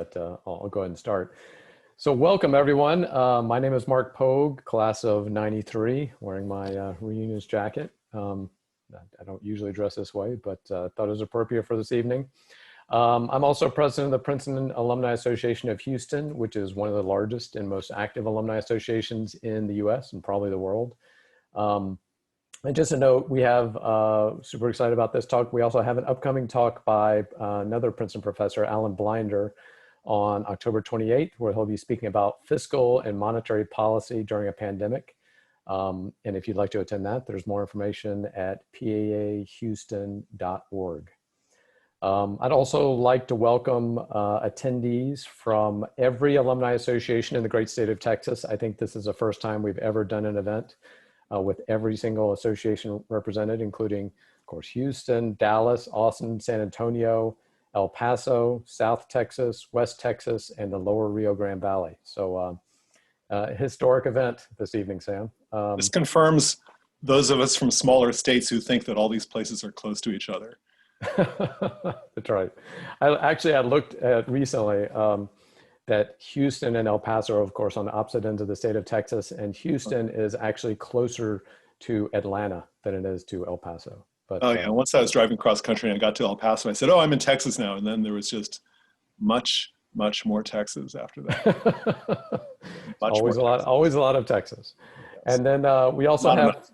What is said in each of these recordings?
but I'll go ahead and start. So welcome everyone. My name is Mark Pogue, class of 93, wearing my reunionist jacket. I don't usually dress this way, but thought it was appropriate for this evening. I'm also president of the Princeton Alumni Association of Houston, which is one of the largest and most active alumni associations in the US and probably the world. And just a note, we have, super excited about this talk. We also have an upcoming talk by another Princeton professor, Alan Blinder, on October 28th, where he'll be speaking about fiscal and monetary policy during a pandemic. And if you'd like to attend that, there's more information at paahouston.org. I'd also like to welcome attendees from every alumni association in the great state of Texas. I think this is the first time we've ever done an event with every single association represented, including, of course, Houston, Dallas, Austin, San Antonio, El Paso, South Texas, West Texas, and the lower Rio Grande Valley. So historic event this evening, Sam. This confirms those of us from smaller states who think that all these places are close to each other. That's right. I looked at recently that Houston and El Paso are, of course, on the opposite ends of the state of Texas, and Houston is actually closer to Atlanta than it is to El Paso. But, oh yeah, once I was driving cross country and I got to El Paso, I said, oh, I'm in Texas now. And then there was just much more Texas after that. always a lot of Texas. Yes. And then we also have,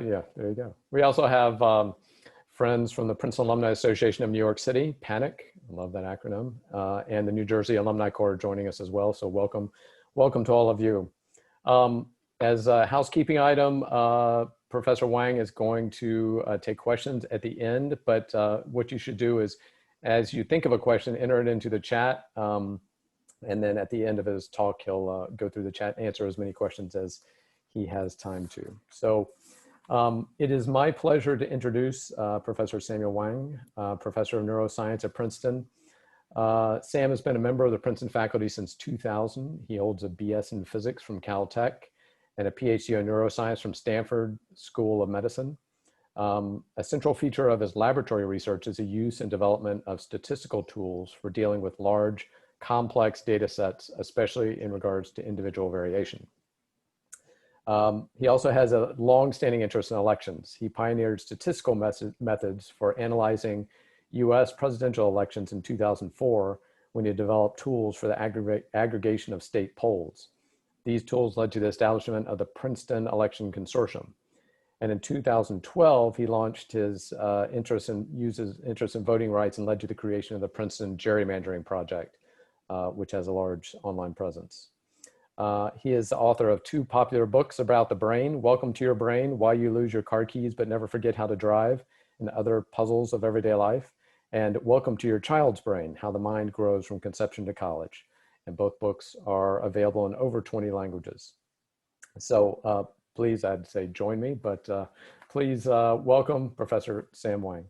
yeah, there you go. We also have friends from the Princeton Alumni Association of New York City, PANIC, I love that acronym, and the New Jersey Alumni Corps joining us as well. So welcome to all of you. As a housekeeping item, Professor Wang is going to take questions at the end, but what you should do is, as you think of a question, enter it into the chat, and then at the end of his talk, he'll go through the chat and answer as many questions as he has time to. So it is my pleasure to introduce Professor Samuel Wang, Professor of Neuroscience at Princeton. Sam has been a member of the Princeton faculty since 2000. He holds a BS in physics from Caltech and a PhD in neuroscience from Stanford School of Medicine. A central feature of his laboratory research is the use and development of statistical tools for dealing with large, complex data sets, especially in regards to individual variation. He also has a long-standing interest in elections. He pioneered statistical methods for analyzing US presidential elections in 2004 when he developed tools for the aggregation of state polls. These tools led to the establishment of the Princeton Election Consortium. And in 2012, he launched his interest in voting rights and led to the creation of the Princeton Gerrymandering Project, which has a large online presence. He is the author of 2 popular books about the brain, Welcome to Your Brain, Why You Lose Your Car Keys But Never Forget How to Drive, and Other Puzzles of Everyday Life, and Welcome to Your Child's Brain, How the Mind Grows from Conception to College. And both books are available in over 20 languages. So please, I'd say join me, but please welcome Professor Sam Wang.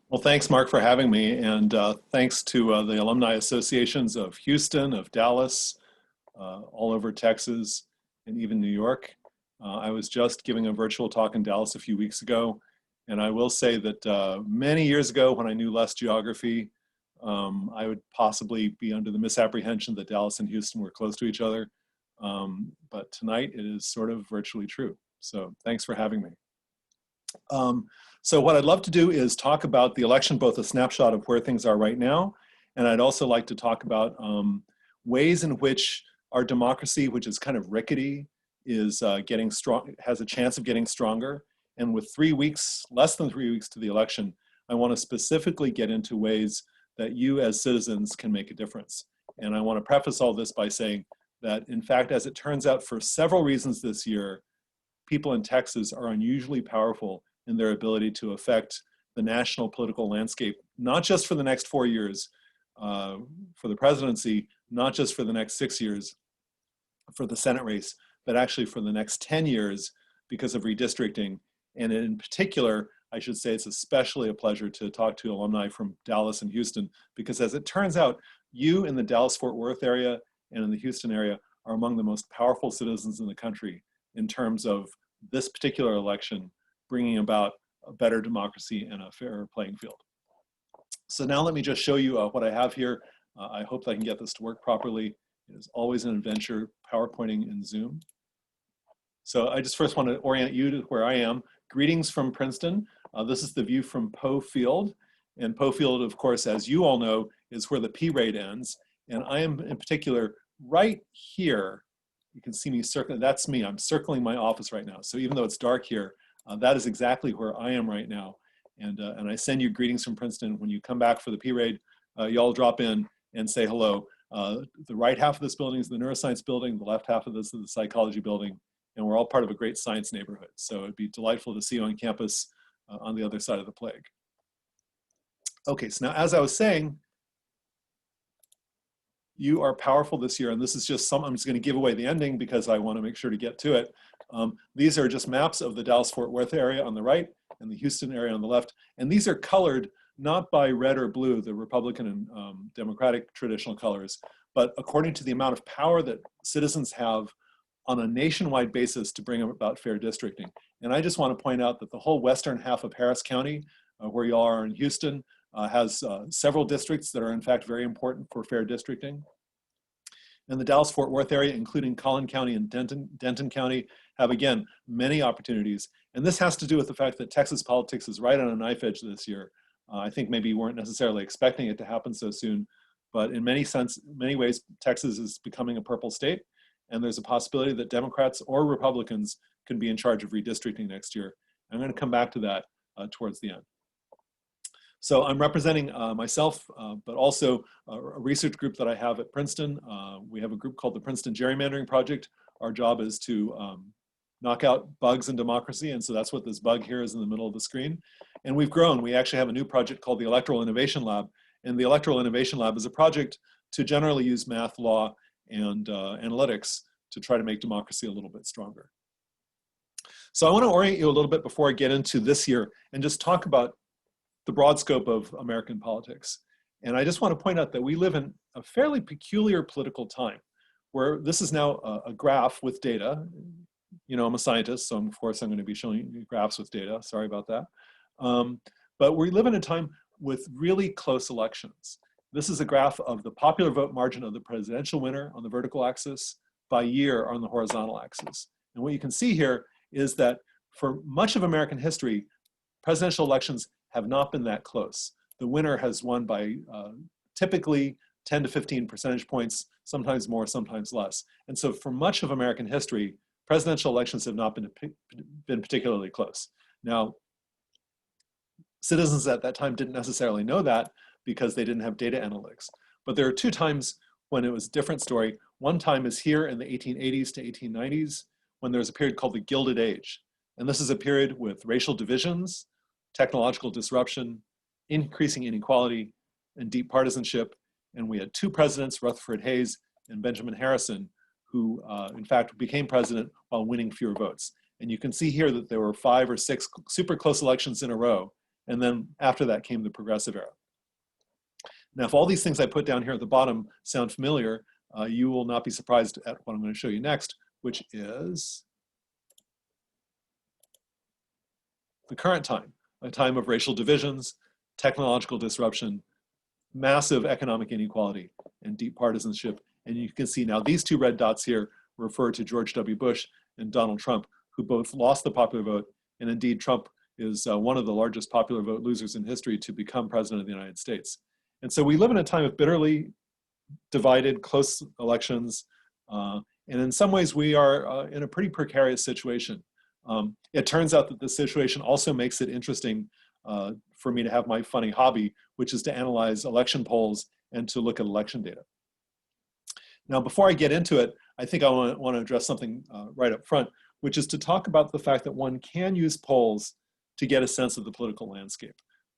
Well, thanks, Mark, for having me. And thanks to the alumni associations of Houston, of Dallas, all over Texas, and even New York. I was just giving a virtual talk in Dallas a few weeks ago. And I will say that many years ago, when I knew less geography, I would possibly be under the misapprehension that Dallas and Houston were close to each other. But tonight it is sort of virtually true. So thanks for having me. So what I'd love to do is talk about the election, both a snapshot of where things are right now, and I'd also like to talk about ways in which our democracy, which is kind of rickety, is getting strong, has a chance of getting stronger. And with 3 weeks, less than 3 weeks to the election, I want to specifically get into ways that you as citizens can make a difference. And I want to preface all this by saying that, in fact, as it turns out, for several reasons this year, people in Texas are unusually powerful in their ability to affect the national political landscape, not just for the next 4 years for the presidency, not just for the next 6 years for the Senate race, but actually for the next 10 years because of redistricting. And in particular, I should say it's especially a pleasure to talk to alumni from Dallas and Houston, because as it turns out, you in the Dallas-Fort Worth area and in the Houston area are among the most powerful citizens in the country in terms of this particular election bringing about a better democracy and a fairer playing field. So now let me just show you what I have here. I hope that I can get this to work properly. It is always an adventure PowerPointing in Zoom. So I just first want to orient you to where I am. Greetings from Princeton. This is the view from Poe Field. And Poe Field, of course, as you all know, is where the P-rate ends. And I am in particular right here. You can see me circling, that's me. I'm circling my office right now. So even though it's dark here, that is exactly where I am right now. And I send you greetings from Princeton. When you come back for the P-rate, you all drop in and say hello. The right half of this building is the neuroscience building. The left half of this is the psychology building. And we're all part of a great science neighborhood. So it'd be delightful to see you on campus on the other side of the plague. Okay, so now as I was saying, you are powerful this year, and this is just I'm just going to give away the ending because I want to make sure to get to it. These are just maps of the Dallas-Fort Worth area on the right and the Houston area on the left. And these are colored not by red or blue, the Republican and Democratic traditional colors, but according to the amount of power that citizens have on a nationwide basis to bring about fair districting. And I just want to point out that the whole western half of Harris County, where you all are in Houston, has several districts that are in fact very important for fair districting. And the Dallas-Fort Worth area, including Collin County and Denton County, have again, many opportunities. And this has to do with the fact that Texas politics is right on a knife edge this year. I think maybe you weren't necessarily expecting it to happen so soon, but in many ways, Texas is becoming a purple state. And there's a possibility that Democrats or Republicans can be in charge of redistricting next year. I'm going to come back to that towards the end. So I'm representing myself, but also a research group that I have at Princeton. We have a group called the Princeton Gerrymandering Project. Our job is to knock out bugs in democracy. And so that's what this bug here is in the middle of the screen. And we've grown. We actually have a new project called the Electoral Innovation Lab. And the Electoral Innovation Lab is a project to generally use math, law, and analytics to try to make democracy a little bit stronger. So I want to orient you a little bit before I get into this year and just talk about the broad scope of American politics. And I just want to point out that we live in a fairly peculiar political time where this is now a graph with data. You know, I'm a scientist, so of course I'm going to be showing you graphs with data. Sorry about that. But we live in a time with really close elections. This is a graph of the popular vote margin of the presidential winner on the vertical axis by year on the horizontal axis. And what you can see here is that for much of American history, presidential elections have not been that close. The winner has won by typically 10 to 15 percentage points, sometimes more, sometimes less. And so for much of American history, presidential elections have not been particularly close. Now, citizens at that time didn't necessarily know that because they didn't have data analytics. But there are two times when it was a different story. One time is here in the 1880s to 1890s, when there's a period called the Gilded Age. And this is a period with racial divisions, technological disruption, increasing inequality, and deep partisanship. And we had two presidents, Rutherford Hayes and Benjamin Harrison, who in fact became president while winning fewer votes. And you can see here that there were 5 or 6 super close elections in a row. And then after that came the progressive era. Now, if all these things I put down here at the bottom sound familiar, you will not be surprised at what I'm going to show you next, which is the current time, a time of racial divisions, technological disruption, massive economic inequality, and deep partisanship. And you can see now these two red dots here refer to George W. Bush and Donald Trump, who both lost the popular vote. And indeed, Trump is one of the largest popular vote losers in history to become president of the United States. And so we live in a time of bitterly divided, close elections. And in some ways, we are in a pretty precarious situation. It turns out that this situation also makes it interesting for me to have my funny hobby, which is to analyze election polls and to look at election data. Now, before I get into it, I think I want to address something right up front, which is to talk about the fact that one can use polls to get a sense of the political landscape.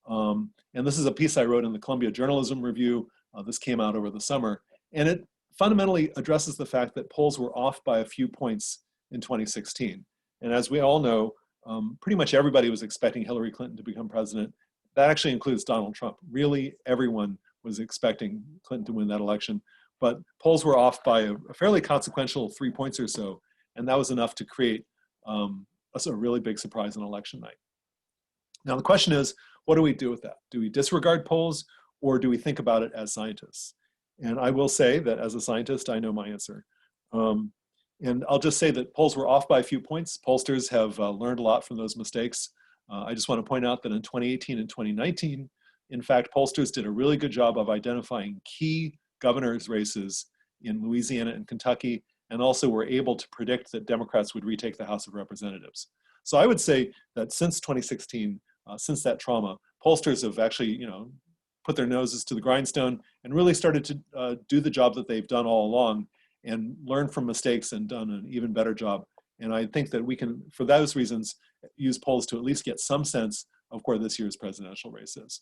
And this is a piece I wrote in the Columbia Journalism Review. This came out over the summer. And it fundamentally addresses the fact that polls were off by a few points in 2016. And as we all know, pretty much everybody was expecting Hillary Clinton to become president. That actually includes Donald Trump. Really, everyone was expecting Clinton to win that election. But polls were off by a fairly consequential 3 points or so. And that was enough to create a really big surprise on election night. Now, the question is, what do we do with that? Do we disregard polls, or do we think about it as scientists? And I will say that as a scientist, I know my answer. And I'll just say that polls were off by a few points. Pollsters have learned a lot from those mistakes. I just want to point out that in 2018 and 2019, in fact, pollsters did a really good job of identifying key governor's races in Louisiana and Kentucky, and also were able to predict that Democrats would retake the House of Representatives. So I would say that since 2016, since that trauma, pollsters have actually, put their noses to the grindstone and really started to do the job that they've done all along and learned from mistakes and done an even better job. And I think that we can, for those reasons, use polls to at least get some sense of where this year's presidential race is.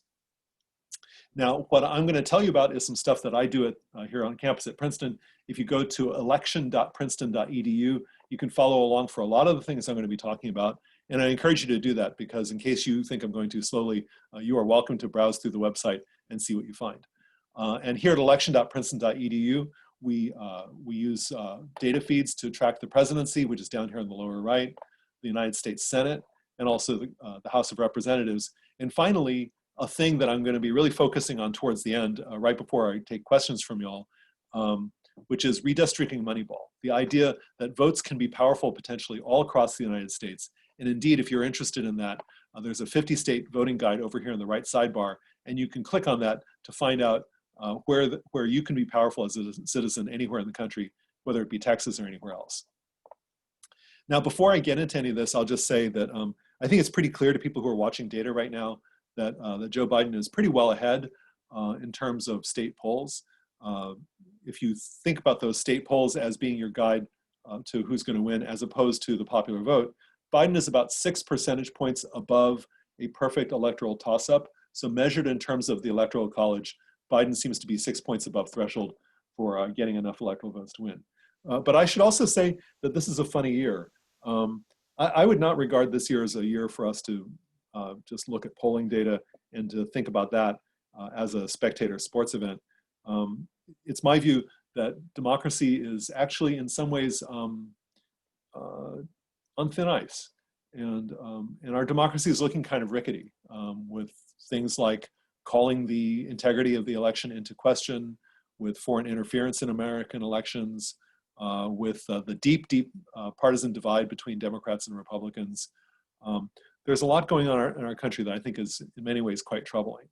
Now, what I'm going to tell you about is some stuff that I do here on campus at Princeton. If you go to election.princeton.edu, you can follow along for a lot of the things I'm going to be talking about. And I encourage you to do that because in case you think I'm going too slowly, you are welcome to browse through the website and see what you find. And here at election.princeton.edu, we use data feeds to track the presidency, which is down here on the lower right, the United States Senate, and also the House of Representatives. And finally, a thing that I'm going to be really focusing on towards the end, right before I take questions from y'all, which is redistricting Moneyball. The idea that votes can be powerful potentially all across the United States. And indeed, if you're interested in that, there's a 50-state voting guide over here in the right sidebar, and you can click on that to find out where you can be powerful as a citizen anywhere in the country, whether it be Texas or anywhere else. Now, before I get into any of this, I'll just say that I think it's pretty clear to people who are watching data right now that Joe Biden is pretty well ahead in terms of state polls. If you think about those state polls as being your guide to who's going to win as opposed to the popular vote, Biden is about 6 percentage points above a perfect electoral toss-up. So measured in terms of the Electoral College, Biden seems to be 6 points above threshold for getting enough electoral votes to win. But I should also say that this is a funny year. I would not regard this year as a year for us to just look at polling data and to think about that as a spectator sports event. It's my view that democracy is actually in some ways on thin ice. And our democracy is looking kind of rickety with things like calling the integrity of the election into question, with foreign interference in American elections, with the deep partisan divide between Democrats and Republicans. There's a lot going on in our country that I think is in many ways quite troubling.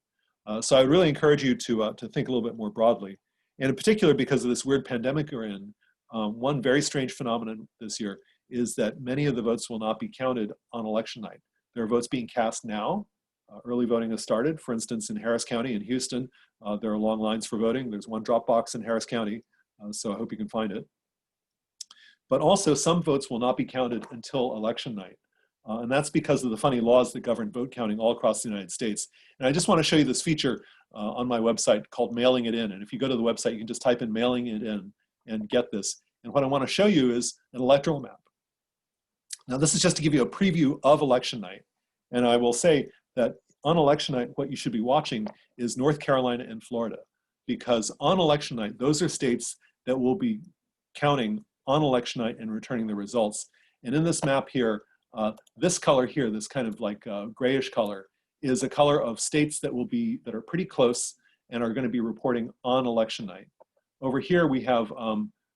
So I really encourage you to think a little bit more broadly. And in particular, because of this weird pandemic we're in, one very strange phenomenon this year is that many of the votes will not be counted on election night. There are votes being cast now. Early voting has started. For instance, in Harris County in Houston, there are long lines for voting. There's one drop box in Harris County, so I hope you can find it. But also some votes will not be counted until election night. And that's because of the funny laws that govern vote counting all across the United States. And I just want to show you this feature on my website called Mailing It In. And if you go to the website, you can just type in Mailing It In and get this. And what I want to show you is an electoral map. Now, this is just to give you a preview of election night. And I will say that on election night, what you should be watching is North Carolina and Florida, because on election night, those are states that will be counting on election night and returning the results. And in this map here, this color here, this kind of like grayish color, is a color of states that are pretty close and are going to be reporting on election night. Over here, we have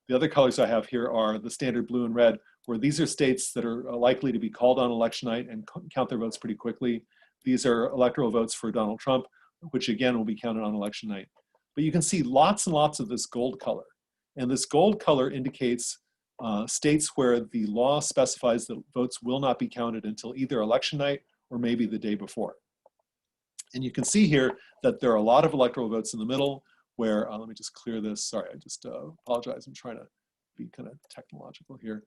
the other colors I have here are the standard blue and red, where these are states that are likely to be called on election night and count their votes pretty quickly. These are electoral votes for Donald Trump, which again will be counted on election night. But you can see lots and lots of this gold color. And this gold color indicates states where the law specifies that votes will not be counted until either election night or maybe the day before. And you can see here that there are a lot of electoral votes in the middle where, let me just clear this. Sorry, I just apologize. I'm trying to be kind of technological here.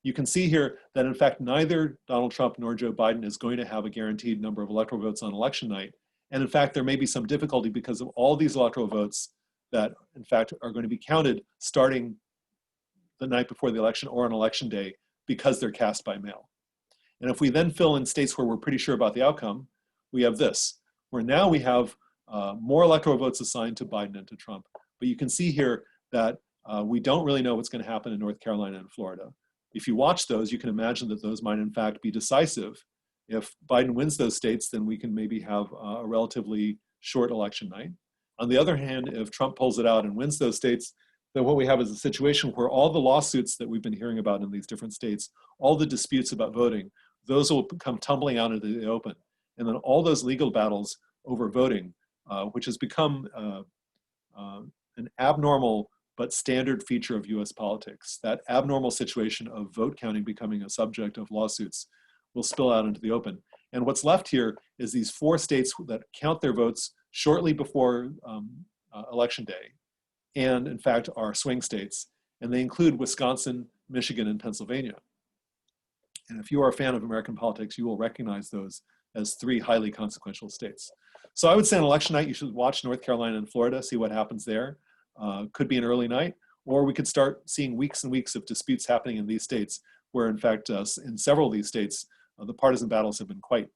You can see here that in fact, neither Donald Trump nor Joe Biden is going to have a guaranteed number of electoral votes on election night. And in fact, there may be some difficulty because of all these electoral votes that in fact are going to be counted starting the night before the election or on election day because they're cast by mail. And if we then fill in states where we're pretty sure about the outcome, we have this, where now we have more electoral votes assigned to Biden and to Trump. But you can see here that we don't really know what's going to happen in North Carolina and Florida. If you watch those, you can imagine that those might in fact be decisive. If Biden wins those states, then we can maybe have a relatively short election night. On the other hand, if Trump pulls it out and wins those states, then what we have is a situation where all the lawsuits that we've been hearing about in these different states, all the disputes about voting, those will come tumbling out into the open. And then all those legal battles over voting, which has become an abnormal but standard feature of US politics, that abnormal situation of vote counting becoming a subject of lawsuits, will spill out into the open. And what's left here is these 4 states that count their votes shortly before election day, and in fact are swing states, and they include Wisconsin, Michigan, and Pennsylvania. And if you are a fan of American politics, you will recognize those as 3 highly consequential states. So I would say on election night, you should watch North Carolina and Florida, see what happens there. Could be an early night, or we could start seeing weeks and weeks of disputes happening in these states, where in fact, in several of these states, the partisan battles have been quite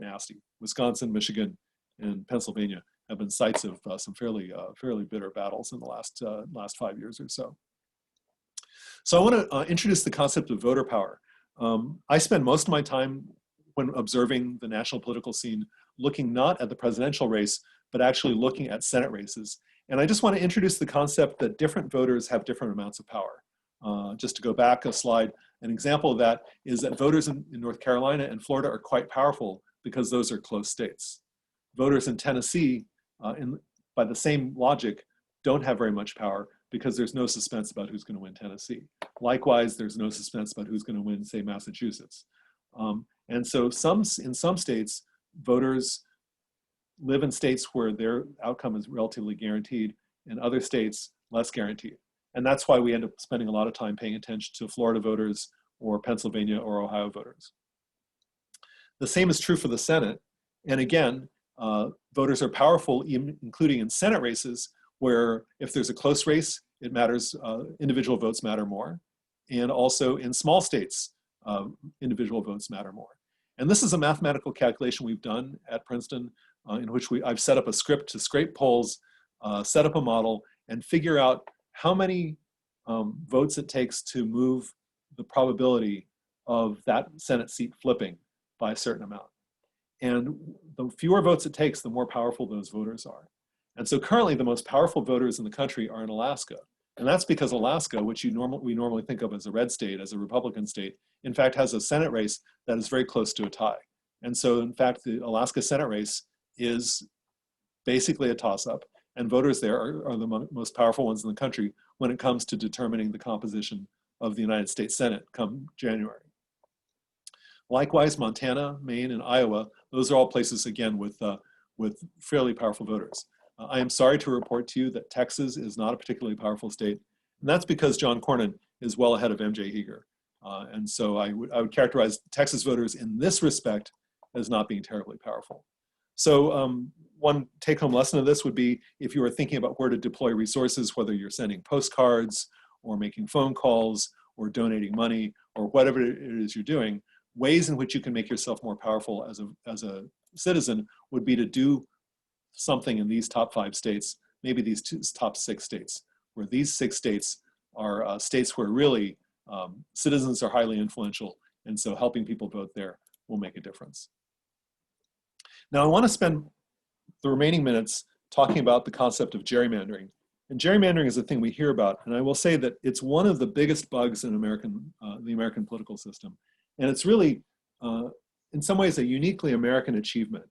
nasty. Wisconsin, Michigan, and Pennsylvania have been sites of some fairly bitter battles in the last 5 years or so. So I want to introduce the concept of voter power. I spend most of my time when observing the national political scene looking not at the presidential race, but actually looking at Senate races. And I just want to introduce the concept that different voters have different amounts of power. Just to go back a slide, an example of that is that voters in North Carolina and Florida are quite powerful because those are close states. Voters in Tennessee, by the same logic, don't have very much power because there's no suspense about who's going to win Tennessee. Likewise, there's no suspense about who's going to win, say, Massachusetts. And so in some states, voters live in states where their outcome is relatively guaranteed, and other states less guaranteed. And that's why we end up spending a lot of time paying attention to Florida voters or Pennsylvania or Ohio voters. The same is true for the Senate. And again, voters are powerful, including in Senate races, where if there's a close race, it matters, individual votes matter more. And also in small states, individual votes matter more. And this is a mathematical calculation we've done at Princeton, in which I've set up a script to scrape polls, set up a model, and figure out how many votes it takes to move the probability of that Senate seat flipping by a certain amount. And the fewer votes it takes, the more powerful those voters are. And so currently the most powerful voters in the country are in Alaska. And that's because Alaska, which we normally think of as a red state, as a Republican state, in fact has a Senate race that is very close to a tie. And so in fact, the Alaska Senate race is basically a toss-up. And voters there are the most powerful ones in the country when it comes to determining the composition of the United States Senate come January. Likewise, Montana, Maine, and Iowa, those are all places, again, with fairly powerful voters. I am sorry to report to you that Texas is not a particularly powerful state, and that's because John Cornyn is well ahead of MJ Heger. And so I would characterize Texas voters in this respect as not being terribly powerful. So one take-home lesson of this would be, if you are thinking about where to deploy resources, whether you're sending postcards or making phone calls or donating money or whatever it is you're doing, ways in which you can make yourself more powerful as a citizen would be to do something in these top 5 states, maybe these top 6 states, where these 6 states are states where really citizens are highly influential, and so helping people vote there will make a difference. Now I want to spend the remaining minutes talking about the concept of gerrymandering. And gerrymandering is a thing we hear about, and I will say that it's one of the biggest bugs in the American political system. And it's really, in some ways, a uniquely American achievement.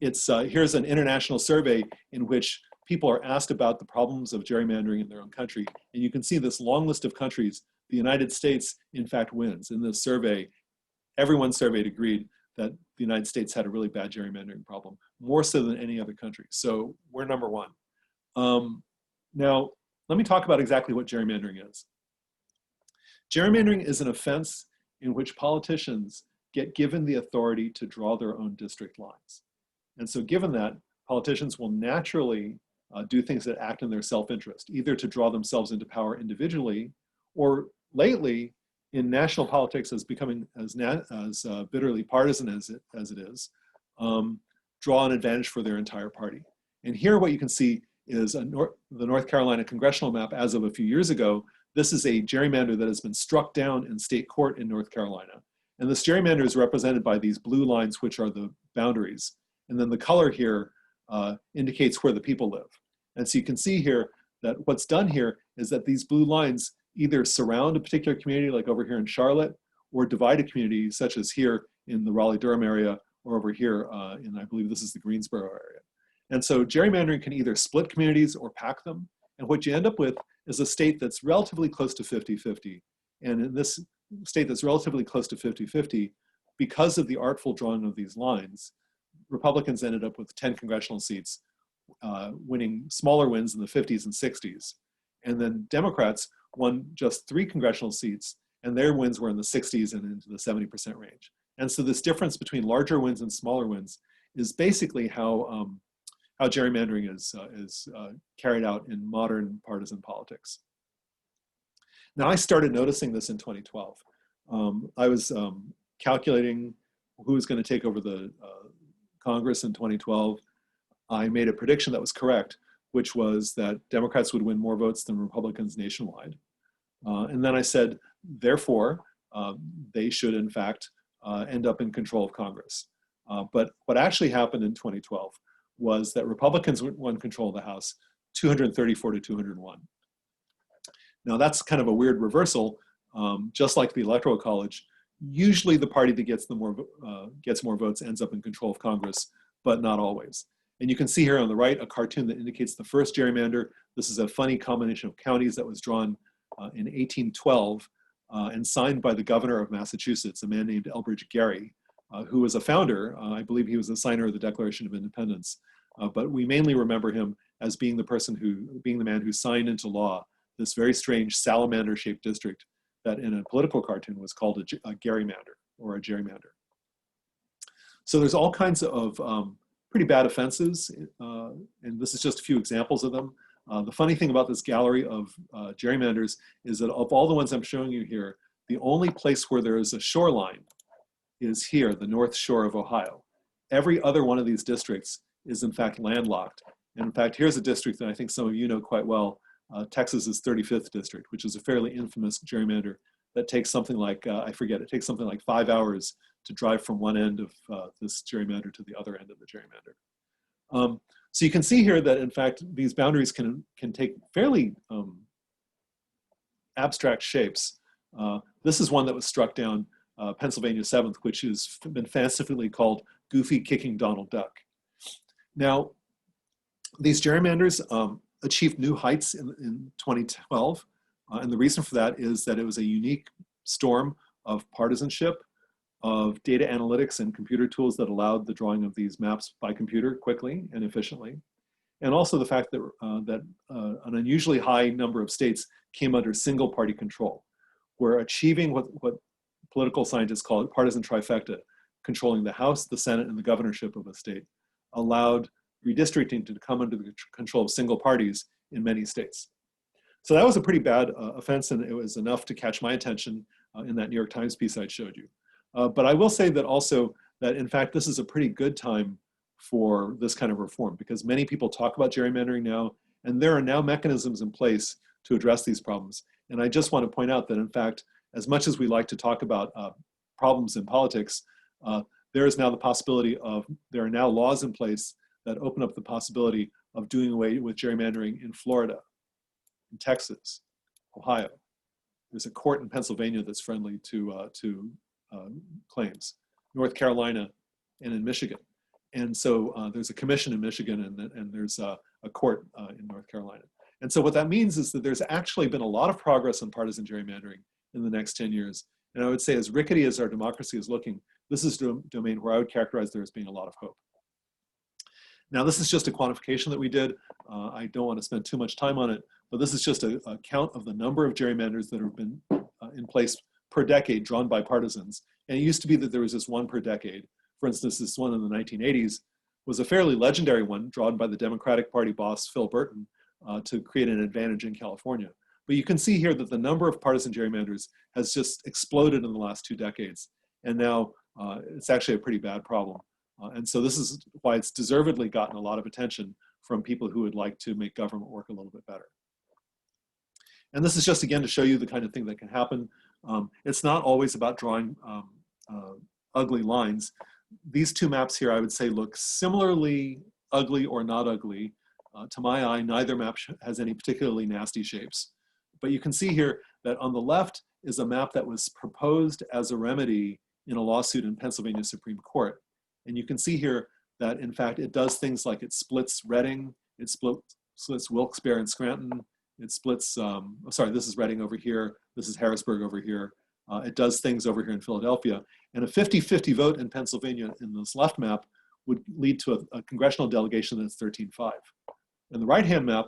Here's an international survey in which people are asked about the problems of gerrymandering in their own country. And you can see this long list of countries. The United States, in fact, wins. In this survey, everyone surveyed agreed that the United States had a really bad gerrymandering problem, more so than any other country. So we're number 1. Now, let me talk about exactly what gerrymandering is. Gerrymandering is an offense in which politicians get given the authority to draw their own district lines. And so given that, politicians will naturally do things that act in their self-interest, either to draw themselves into power individually, or lately, in national politics as becoming as bitterly partisan as it is, draw an advantage for their entire party. And here what you can see is the North Carolina congressional map as of a few years ago. This is a gerrymander that has been struck down in state court in North Carolina. And this gerrymander is represented by these blue lines, which are the boundaries. And then the color here indicates where the people live. And so you can see here that what's done here is that these blue lines either surround a particular community, like over here in Charlotte, or divide a community, such as here in the Raleigh-Durham area, or over here in, I believe this is the Greensboro area. And so gerrymandering can either split communities or pack them. And what you end up with is a state that's relatively close to 50-50. And in this state that's relatively close to 50-50, because of the artful drawing of these lines, Republicans ended up with 10 congressional seats, winning smaller wins in the 50s and 60s. And then Democrats won just 3 congressional seats, and their wins were in the 60s and into the 70% range. And so this difference between larger wins and smaller wins is basically how gerrymandering is carried out in modern partisan politics. Now, I started noticing this in 2012. I was calculating who was going to take over the Congress in 2012. I made a prediction that was correct, which was that Democrats would win more votes than Republicans nationwide. And then I said, therefore, they should, in fact, end up in control of Congress. But what actually happened in 2012 was that Republicans won control of the House 234 to 201. Now, that's kind of a weird reversal. Just like the Electoral College, usually the party that gets more votes ends up in control of Congress, but not always. And you can see here on the right a cartoon that indicates the first gerrymander. This is a funny combination of counties that was drawn in 1812 and signed by the governor of Massachusetts, a man named Elbridge Gerry, who was a founder. I believe he was a signer of the Declaration of Independence. But we mainly remember him as being the man who signed into law this very strange salamander-shaped district that in a political cartoon was called a gerrymander or a gerrymander. So there's all kinds of pretty bad offenses, and this is just a few examples of them. The funny thing about this gallery of gerrymanders is that of all the ones I'm showing you here, the only place where there is a shoreline is here, the North Shore of Ohio. Every other one of these districts is in fact landlocked. And in fact, here's a district that I think some of you know quite well, Texas's 35th district, which is a fairly infamous gerrymander that takes something like, I forget, it takes something like 5 hours to drive from one end of this gerrymander to the other end of the gerrymander. So you can see here that in fact, these boundaries can take fairly abstract shapes. This is one that was struck down Pennsylvania 7th, which has been fancifully called Goofy Kicking Donald Duck. Now, these gerrymanders achieved new heights in 2012. And the reason for that is that it was a unique storm of partisanship, of data analytics and computer tools that allowed the drawing of these maps by computer quickly and efficiently. And also the fact that, an unusually high number of states came under single party control. We're achieving what political scientists call it partisan trifecta, controlling the House, the Senate, and the governorship of a state, allowed redistricting to come under the control of single parties in many states. So that was a pretty bad offense, and it was enough to catch my attention in that New York Times piece I showed you. But I will say that also that in fact, this is a pretty good time for this kind of reform, because many people talk about gerrymandering now, and there are now mechanisms in place to address these problems. And I just want to point out that in fact, as much as we like to talk about problems in politics, there is now the possibility of, there are now laws in place that open up the possibility of doing away with gerrymandering in Florida, in Texas, Ohio. There's a court in Pennsylvania that's friendly to claims, North Carolina, and in Michigan. And so there's a commission in Michigan, and there's a court in North Carolina. And so what that means is that there's actually been a lot of progress on partisan gerrymandering in the next 10 years. And I would say, as rickety as our democracy is looking, this is a domain where I would characterize there as being a lot of hope. Now, this is just a quantification that we did. I don't want to spend too much time on it, but this is just a count of the number of gerrymanders that have been in place per decade drawn by partisans. And it used to be that there was just one per decade. For instance, this one in the 1980s was a fairly legendary one drawn by the Democratic Party boss, Phil Burton, to create an advantage in California. But you can see here that the number of partisan gerrymanders has just exploded in the last 2 decades. And now it's actually a pretty bad problem. And so this is why it's deservedly gotten a lot of attention from people who would like to make government work a little bit better. And this is just, again, to show you the kind of thing that can happen. It's not always about drawing ugly lines. These 2 maps here, I would say, look similarly ugly or not ugly. To my eye, neither map has any particularly nasty shapes. But you can see here that on the left is a map that was proposed as a remedy in a lawsuit in Pennsylvania Supreme Court. And you can see here that, in fact, it does things like it splits Reading, it splits Wilkes-Barre and Scranton, it splits, sorry, this is Reading over here, this is Harrisburg over here. It does things over here in Philadelphia. And a 50-50 vote in Pennsylvania in this left map would lead to a congressional delegation that's 13-5. In the right-hand map,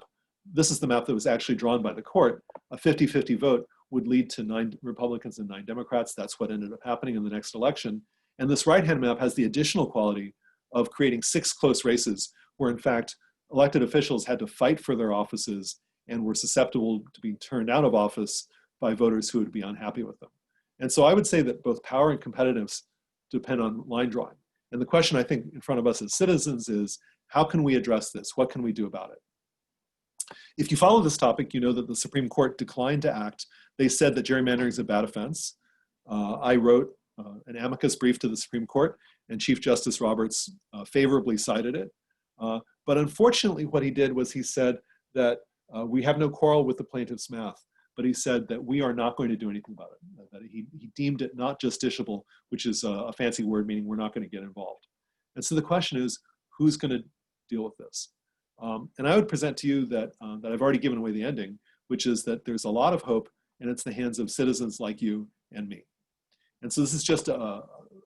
this is the map that was actually drawn by the court. A 50-50 vote would lead to 9 Republicans and 9 Democrats. That's what ended up happening in the next election. And this right-hand map has the additional quality of creating 6 close races where, in fact, elected officials had to fight for their offices and were susceptible to being turned out of office by voters who would be unhappy with them. And so I would say that both power and competitiveness depend on line drawing. And the question I think in front of us as citizens is, how can we address this? What can we do about it? If you follow this topic, you know that the Supreme Court declined to act. They said that gerrymandering is a bad offense. I wrote an amicus brief to the Supreme Court, and Chief Justice Roberts favorably cited it. But unfortunately, what he did was he said that we have no quarrel with the plaintiff's math, but he said that we are not going to do anything about it. That he deemed it not justiciable, which is a fancy word meaning we're not going to get involved. And so the question is, who's going to deal with this? And I would present to you that, that I've already given away the ending, which is that there's a lot of hope, and it's in the hands of citizens like you and me. And so this is just an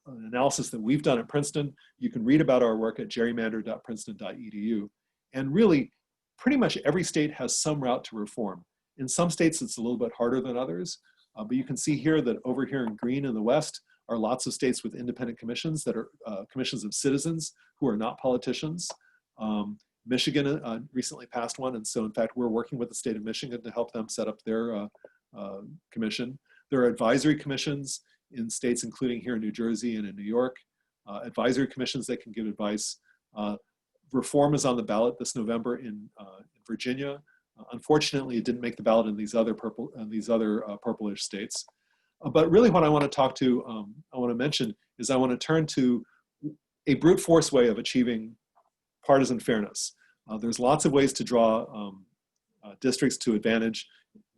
analysis that we've done at Princeton. You can read about our work at gerrymander.princeton.edu. And really, pretty much every state has some route to reform. In some states, it's a little bit harder than others. But you can see here that over here in green in the West are lots of states with independent commissions that are commissions of citizens who are not politicians. Michigan recently passed one, and so in fact we're working with the state of Michigan to help them set up their commission. There are advisory commissions in states including here in New Jersey and in New York, advisory commissions that can give advice. Reform is on the ballot this November in Virginia. Unfortunately, it didn't make the ballot in these other purplish states. But really what I want to talk to, I want to mention is I want to turn to a brute force way of achieving partisan fairness. There's lots of ways to draw districts to advantage,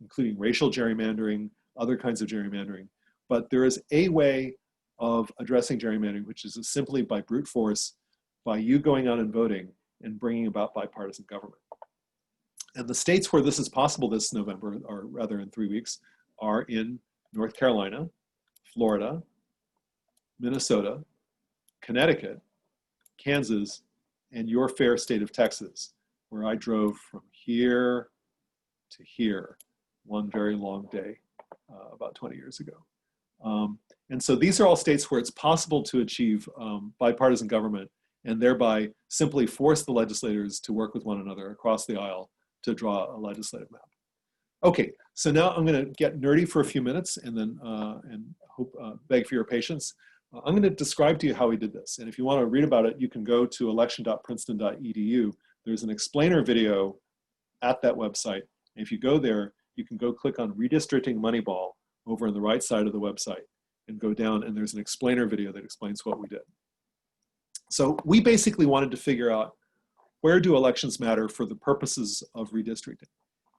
including racial gerrymandering, other kinds of gerrymandering. But there is a way of addressing gerrymandering, which is simply by brute force, by you going out and voting and bringing about bipartisan government. And the states where this is possible this November, or rather in 3 weeks, are in North Carolina, Florida, Minnesota, Connecticut, Kansas, and your fair state of Texas, where I drove from here to here one very long day about 20 years ago. And so these are all states where it's possible to achieve bipartisan government and thereby simply force the legislators to work with one another across the aisle to draw a legislative map. Okay, so now I'm going to get nerdy for a few minutes and then beg for your patience. I'm going to describe to you how we did this. And if you want to read about it, you can go to election.princeton.edu. There's an explainer video at that website. And if you go there, you can go click on Redistricting Moneyball over on the right side of the website and go down, and there's an explainer video that explains what we did. So we basically wanted to figure out, where do elections matter for the purposes of redistricting?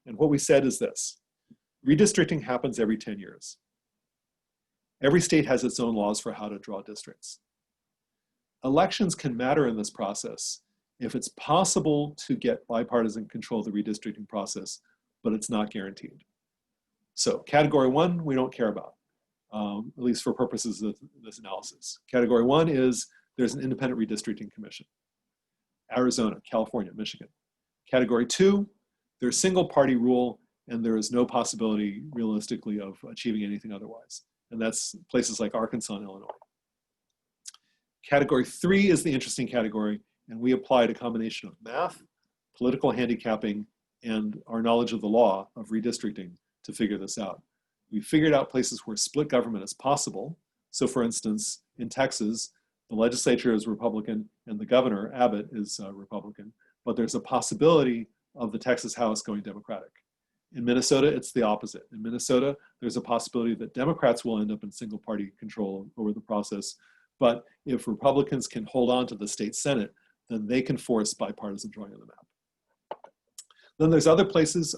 And what we said is this: redistricting happens every 10 years. Every state has its own laws for how to draw districts. Elections can matter in this process if it's possible to get bipartisan control of the redistricting process, but it's not guaranteed. So category 1, we don't care about, at least for purposes of this analysis. Category 1 is there's an independent redistricting commission. Arizona, California, Michigan. Category 2, there's single party rule and there is no possibility realistically of achieving anything otherwise. And that's places like Arkansas and Illinois. Category 3 is the interesting category, and we applied a combination of math, political handicapping, and our knowledge of the law of redistricting to figure this out. We figured out places where split government is possible. So for instance, in Texas, the legislature is Republican and the governor, Abbott, is Republican, but there's a possibility of the Texas House going Democratic. In Minnesota, it's the opposite. In Minnesota, there's a possibility that Democrats will end up in single party control over the process. But if Republicans can hold on to the state Senate, then they can force bipartisan drawing of the map. Then there's other places.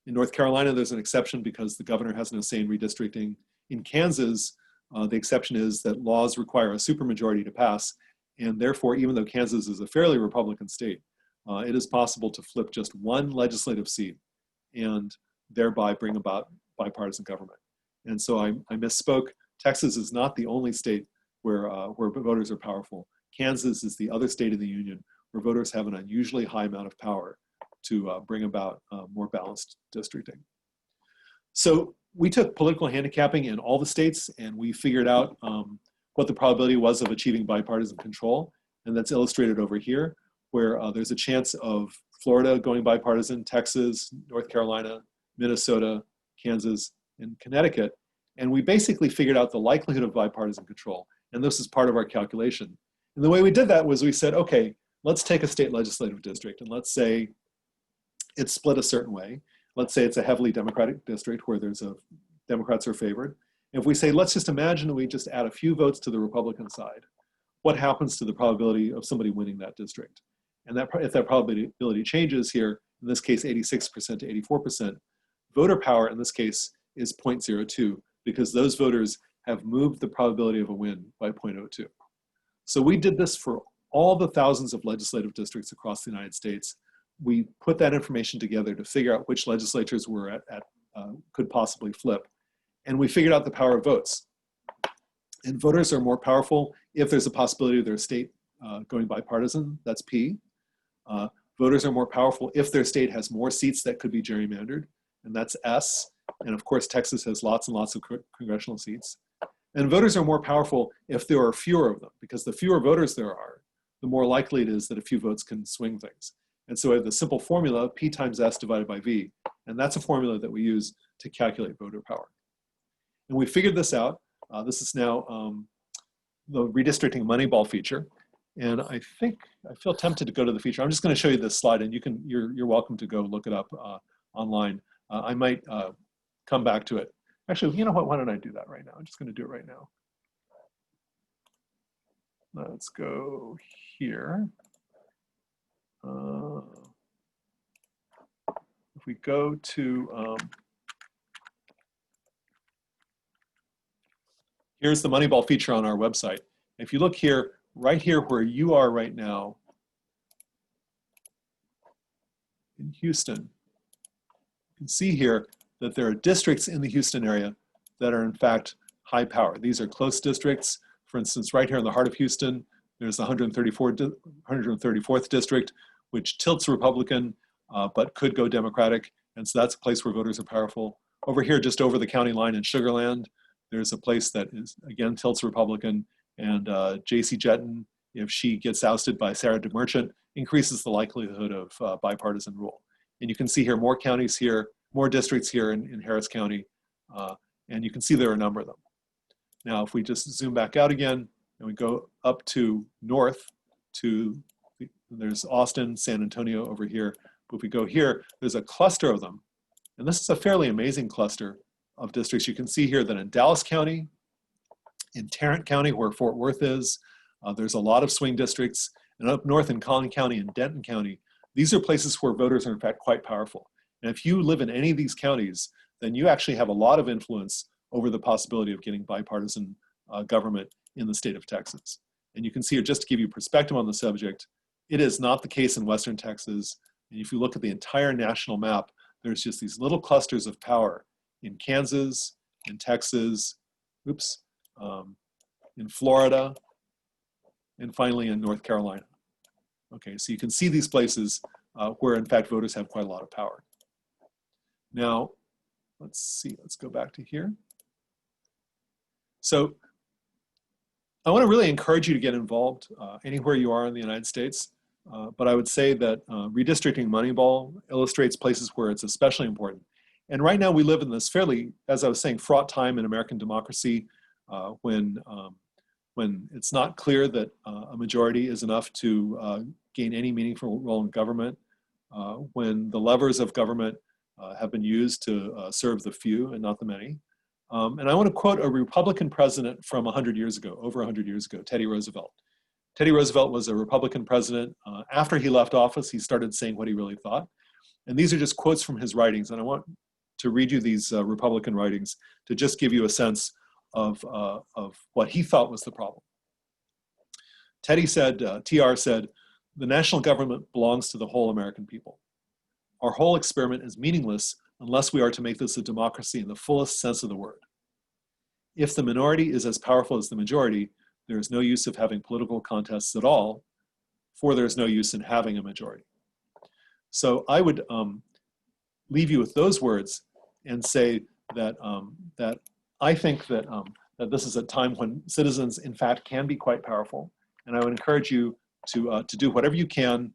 In North Carolina, there's an exception because the governor has no say in redistricting. In Kansas, the exception is that laws require a supermajority to pass, and therefore, even though Kansas is a fairly Republican state, it is possible to flip just one legislative seat and thereby bring about bipartisan government. And so I misspoke. Texas is not the only state where voters are powerful. Kansas is the other state in the union where voters have an unusually high amount of power to bring about more balanced districting. So we took political handicapping in all the states, and we figured out what the probability was of achieving bipartisan control. And that's illustrated over here, where there's a chance of Florida going bipartisan, Texas, North Carolina, Minnesota, Kansas, and Connecticut. And we basically figured out the likelihood of bipartisan control. And this is part of our calculation. And the way we did that was we said, okay, let's take a state legislative district, and let's say it's split a certain way. Let's say it's a heavily Democratic district where Democrats are favored. If we say, let's just imagine that we just add a few votes to the Republican side, what happens to the probability of somebody winning that district? And if that probability changes here, in this case, 86% to 84%, voter power in this case is 0.02, because those voters have moved the probability of a win by 0.02. So we did this for all the thousands of legislative districts across the United States. We put that information together to figure out which legislatures could possibly flip. And we figured out the power of votes. And voters are more powerful if there's a possibility of their state going bipartisan, that's P. Voters are more powerful if their state has more seats that could be gerrymandered, and that's S. And of course, Texas has lots and lots of congressional seats. And voters are more powerful if there are fewer of them, because the fewer voters there are, the more likely it is that a few votes can swing things. And so we have the simple formula, P times S divided by V. And that's a formula that we use to calculate voter power. And we figured this out. This is now the Redistricting Moneyball feature. And I feel tempted to go to the feature. I'm just going to show you this slide, and you're welcome to go look it up online. I might come back to it. Actually, you know what? Why don't I do that right now? I'm just going to do it right now. Let's go here. If we go to, here's the Moneyball feature on our website. If you look here, right here where you are right now in Houston, you can see here that there are districts in the Houston area that are in fact high power. These are close districts. For instance, right here in the heart of Houston, there's the 134th district, which tilts Republican, but could go Democratic. And so that's a place where voters are powerful. Over here, just over the county line in Sugar Land, there's a place that is, again, tilts Republican. And J.C. Jetton, if she gets ousted by Sarah DeMerchant, increases the likelihood of bipartisan rule. And you can see here more counties here, more districts here in Harris County. And you can see there are a number of them. Now, if we just zoom back out again, and we go up to north to, there's Austin, San Antonio over here. But if we go here, there's a cluster of them. And this is a fairly amazing cluster of districts. You can see here that in Dallas County, in Tarrant County, where Fort Worth is, there's a lot of swing districts. And up north in Collin County and Denton County, these are places where voters are in fact quite powerful. And if you live in any of these counties, then you actually have a lot of influence over the possibility of getting bipartisan government in the state of Texas. And you can see here, just to give you perspective on the subject, it is not the case in Western Texas. And if you look at the entire national map, there's just these little clusters of power in Kansas, in Texas, in Florida, and finally in North Carolina. Okay, so you can see these places where in fact voters have quite a lot of power. Now, let's see, let's go back to here. So I want to really encourage you to get involved anywhere you are in the United States. But I would say that Redistricting Moneyball illustrates places where it's especially important. And right now we live in this fairly, as I was saying, fraught time in American democracy when it's not clear that a majority is enough to gain any meaningful role in government, when the levers of government have been used to serve the few and not the many. And I want to quote a Republican president from 100 years ago, over 100 years ago, Teddy Roosevelt. Teddy Roosevelt was a Republican president. After he left office, he started saying what he really thought. And these are just quotes from his writings. And I want to read you these Republican writings to just give you a sense of what he thought was the problem. Teddy said, TR said, "The national government belongs to the whole American people. Our whole experiment is meaningless unless we are to make this a democracy in the fullest sense of the word. If the minority is as powerful as the majority, there is no use of having political contests at all, for there is no use in having a majority." So I would leave you with those words and say that, that I think that, that this is a time when citizens, in fact, can be quite powerful. And I would encourage you to do whatever you can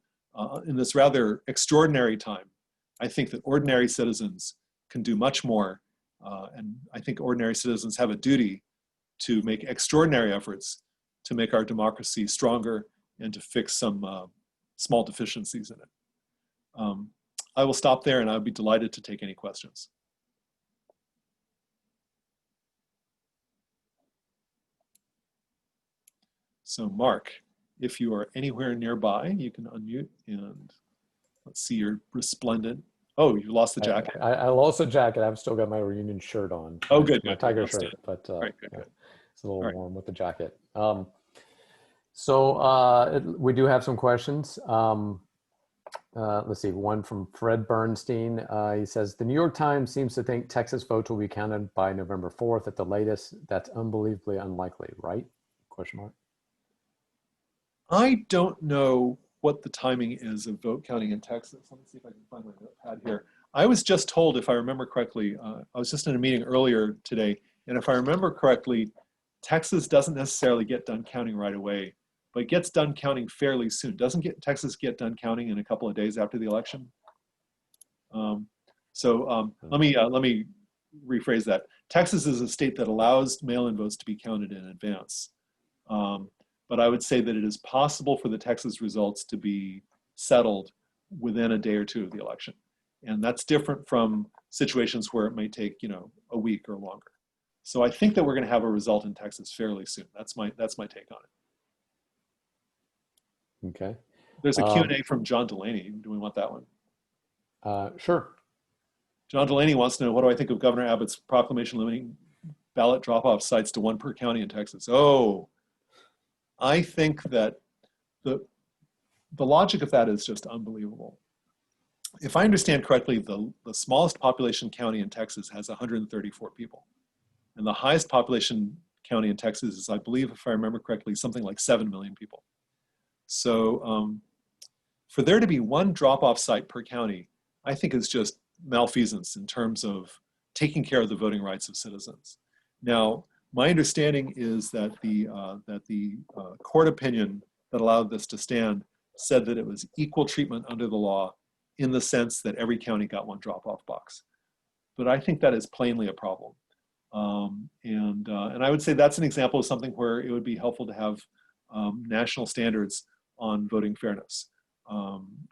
in this rather extraordinary time. I think that ordinary citizens can do much more. And I think ordinary citizens have a duty to make extraordinary efforts to make our democracy stronger and to fix some small deficiencies in it. I will stop there, and I'd be delighted to take any questions. So Mark, if you are anywhere nearby, you can unmute, and let's see your resplendent. Oh, you lost the jacket. I lost the jacket. I've still got my reunion shirt on. Oh, good. My Tiger shirt, but right, good, yeah, good. It's a little warm with the jacket. So we do have some questions. Let's see, one from Fred Bernstein. He says, "The New York Times seems to think Texas votes will be counted by November 4th at the latest. That's unbelievably unlikely, right?" Question mark. I don't know what the timing is of vote counting in Texas. Let me see if I can find my notepad here. I was just told, if I remember correctly, I was just in a meeting earlier today, and if I remember correctly, Texas doesn't necessarily get done counting right away, but gets done counting fairly soon. Doesn't Texas get done counting in a couple of days after the election? Let me rephrase that. Texas is a state that allows mail-in votes to be counted in advance. But I would say that it is possible for the Texas results to be settled within a day or two of the election. And that's different from situations where it may take, a week or longer. So I think that we're going to have a result in Texas fairly soon. That's my take on it. Okay. There's a Q&A from John Delaney. Do we want that one? Sure. John Delaney wants to know, what do I think of Governor Abbott's proclamation limiting ballot drop-off sites to 1 per county in Texas? Oh, I think that the logic of that is just unbelievable. If I understand correctly, the smallest population county in Texas has 134 people. And the highest population county in Texas is, I believe, if I remember correctly, something like 7 million people. So for there to be 1 drop-off site per county, I think is just malfeasance in terms of taking care of the voting rights of citizens. Now, my understanding is that the court opinion that allowed this to stand said that it was equal treatment under the law in the sense that every county got 1 drop-off box. But I think that is plainly a problem. And I would say that's an example of something where it would be helpful to have national standards on voting fairness,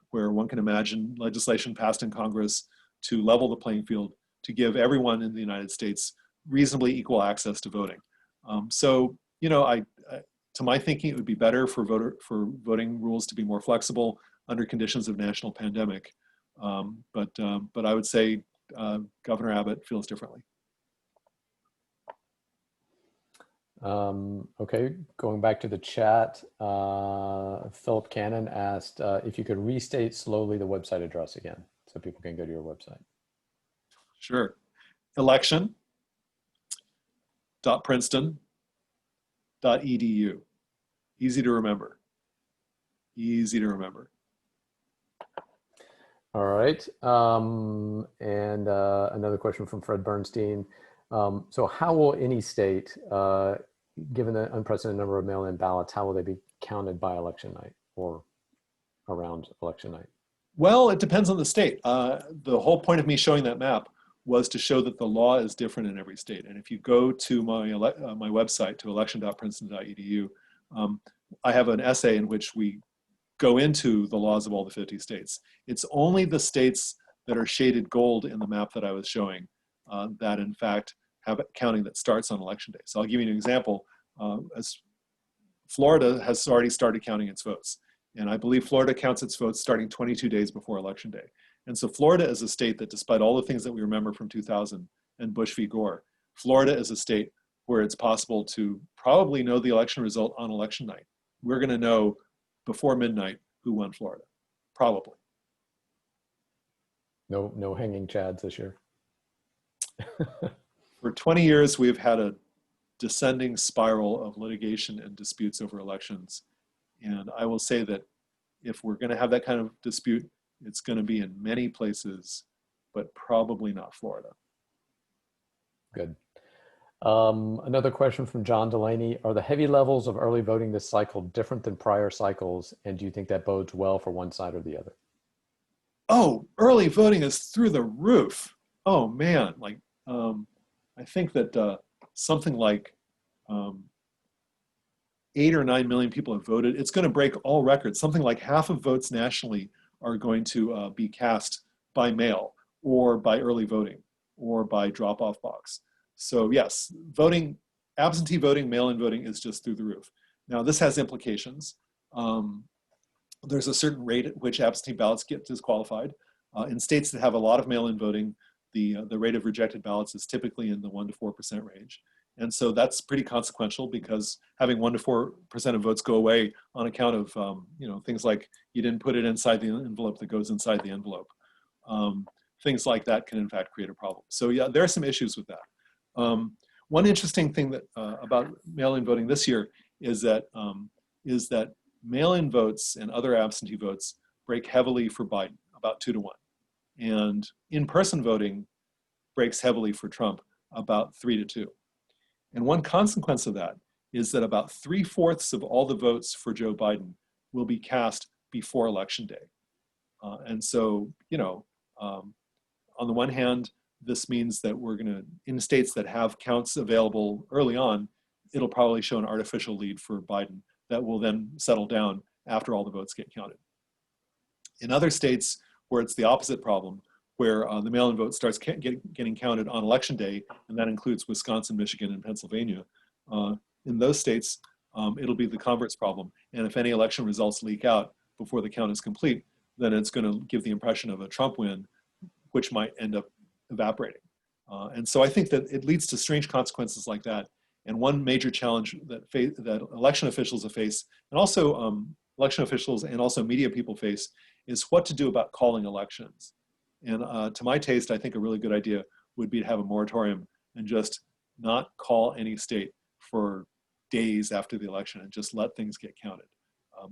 where one can imagine legislation passed in Congress to level the playing field, to give everyone in the United States reasonably equal access to voting. To my thinking, it would be better for voting rules to be more flexible under conditions of national pandemic. But I would say Governor Abbott feels differently. Okay, going back to the chat, Philip Cannon asked if you could restate slowly the website address again so people can go to your website. Sure. election.princeton.edu. Easy to remember. Easy to remember. All right. And another question from Fred Bernstein. So how will any state, given the unprecedented number of mail-in ballots, how will they be counted by election night or around election night? Well, it depends on the state. The whole point of me showing that map was to show that the law is different in every state. And if you go to my website, to election.princeton.edu, I have an essay in which we go into the laws of all the 50 states. It's only the states that are shaded gold in the map that I was showing that in fact have counting that starts on election day. So I'll give you an example. As Florida has already started counting its votes. And I believe Florida counts its votes starting 22 days before Election Day. And so Florida is a state that, despite all the things that we remember from 2000 and Bush v. Gore, Florida is a state where it's possible to probably know the election result on election night. We're going to know before midnight who won Florida, probably. No hanging chads this year. For 20 years, we've had a descending spiral of litigation and disputes over elections. And I will say that if we're going to have that kind of dispute, it's going to be in many places, but probably not Florida. Good. Another question from John Delaney. Are the heavy levels of early voting this cycle different than prior cycles? And do you think that bodes well for one side or the other? Oh, early voting is through the roof. Oh man, like I think that something like 8 or 9 million people have voted. It's going to break all records. Something like half of votes nationally are going to be cast by mail or by early voting or by drop-off box. So yes, voting, absentee voting, mail-in voting is just through the roof. Now this has implications. There's a certain rate at which absentee ballots get disqualified. In states that have a lot of mail-in voting, the rate of rejected ballots is typically in the 1% to 4% range. And so that's pretty consequential, because having 1% to 4% of votes go away on account of things like you didn't put it inside the envelope that goes inside the envelope. Things like that can in fact create a problem. So yeah, there are some issues with that. One interesting thing that about mail-in voting this year is that mail-in votes and other absentee votes break heavily for Biden, about 2 to 1. And in-person voting breaks heavily for Trump, about 3 to 2. And one consequence of that is that about 3/4 of all the votes for Joe Biden will be cast before Election Day. And so, on the one hand, this means that we're going to, in states that have counts available early on, it'll probably show an artificial lead for Biden that will then settle down after all the votes get counted. In other states where it's the opposite problem, where the mail-in vote starts getting counted on Election Day, and that includes Wisconsin, Michigan, and Pennsylvania, in those states, it'll be the converse problem. And if any election results leak out before the count is complete, then it's going to give the impression of a Trump win, which might end up evaporating. And so I think that it leads to strange consequences like that. And one major challenge that election officials face, and also election officials and also media people face, is what to do about calling elections. And to my taste, I think a really good idea would be to have a moratorium and just not call any state for days after the election and just let things get counted.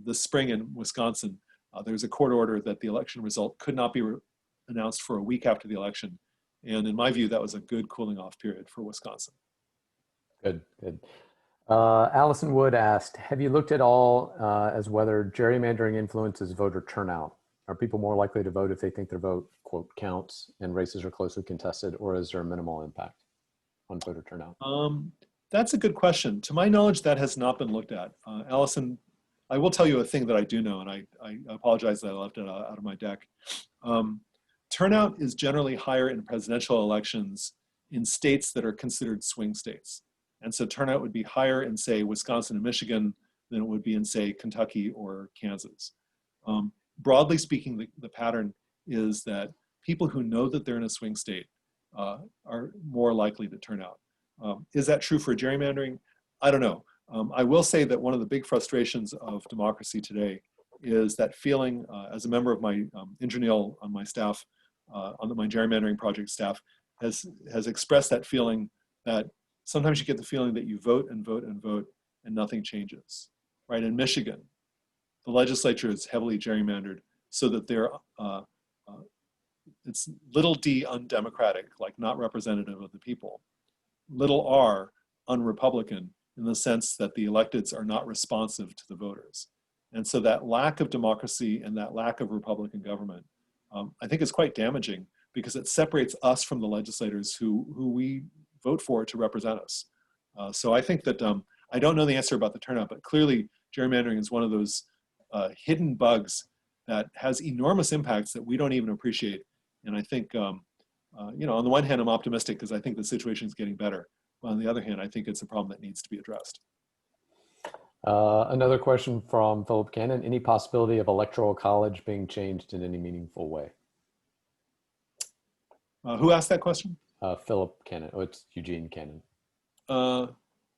This spring in Wisconsin, there was a court order that the election result could not be announced for a week after the election. And in my view, that was a good cooling off period for Wisconsin. Good. Allison Wood asked, have you looked at all as whether gerrymandering influences voter turnout? Are people more likely to vote if they think their vote, quote, counts and races are closely contested, or is there a minimal impact on voter turnout? That's a good question. To my knowledge, that has not been looked at. Allison, I will tell you a thing that I do know, and I apologize that I left it out of my deck. Turnout is generally higher in presidential elections in states that are considered swing states. And so turnout would be higher in, say, Wisconsin and Michigan than it would be in, say, Kentucky or Kansas. Broadly speaking, the pattern is that people who know that they're in a swing state are more likely to turn out. Is that true for gerrymandering? I don't know. I will say that one of the big frustrations of democracy today is that feeling, as a member of my interneel on my staff, on my gerrymandering project staff, has expressed that feeling that sometimes you get the feeling that you vote and vote and vote and nothing changes, right? In Michigan, the legislature is heavily gerrymandered so that it's little d undemocratic, like not representative of the people. Little r unrepublican, in the sense that the electeds are not responsive to the voters. And so that lack of democracy and that lack of Republican government, I think is quite damaging, because it separates us from the legislators who we vote for to represent us. So I think that, I don't know the answer about the turnout, but clearly gerrymandering is one of those hidden bugs that has enormous impacts that we don't even appreciate. And I think, on the one hand, I'm optimistic because I think the situation is getting better. But on the other hand, I think it's a problem that needs to be addressed. Another question from Philip Cannon. Any possibility of electoral college being changed in any meaningful way? Who asked that question? Philip Cannon. Oh, it's Eugene Cannon.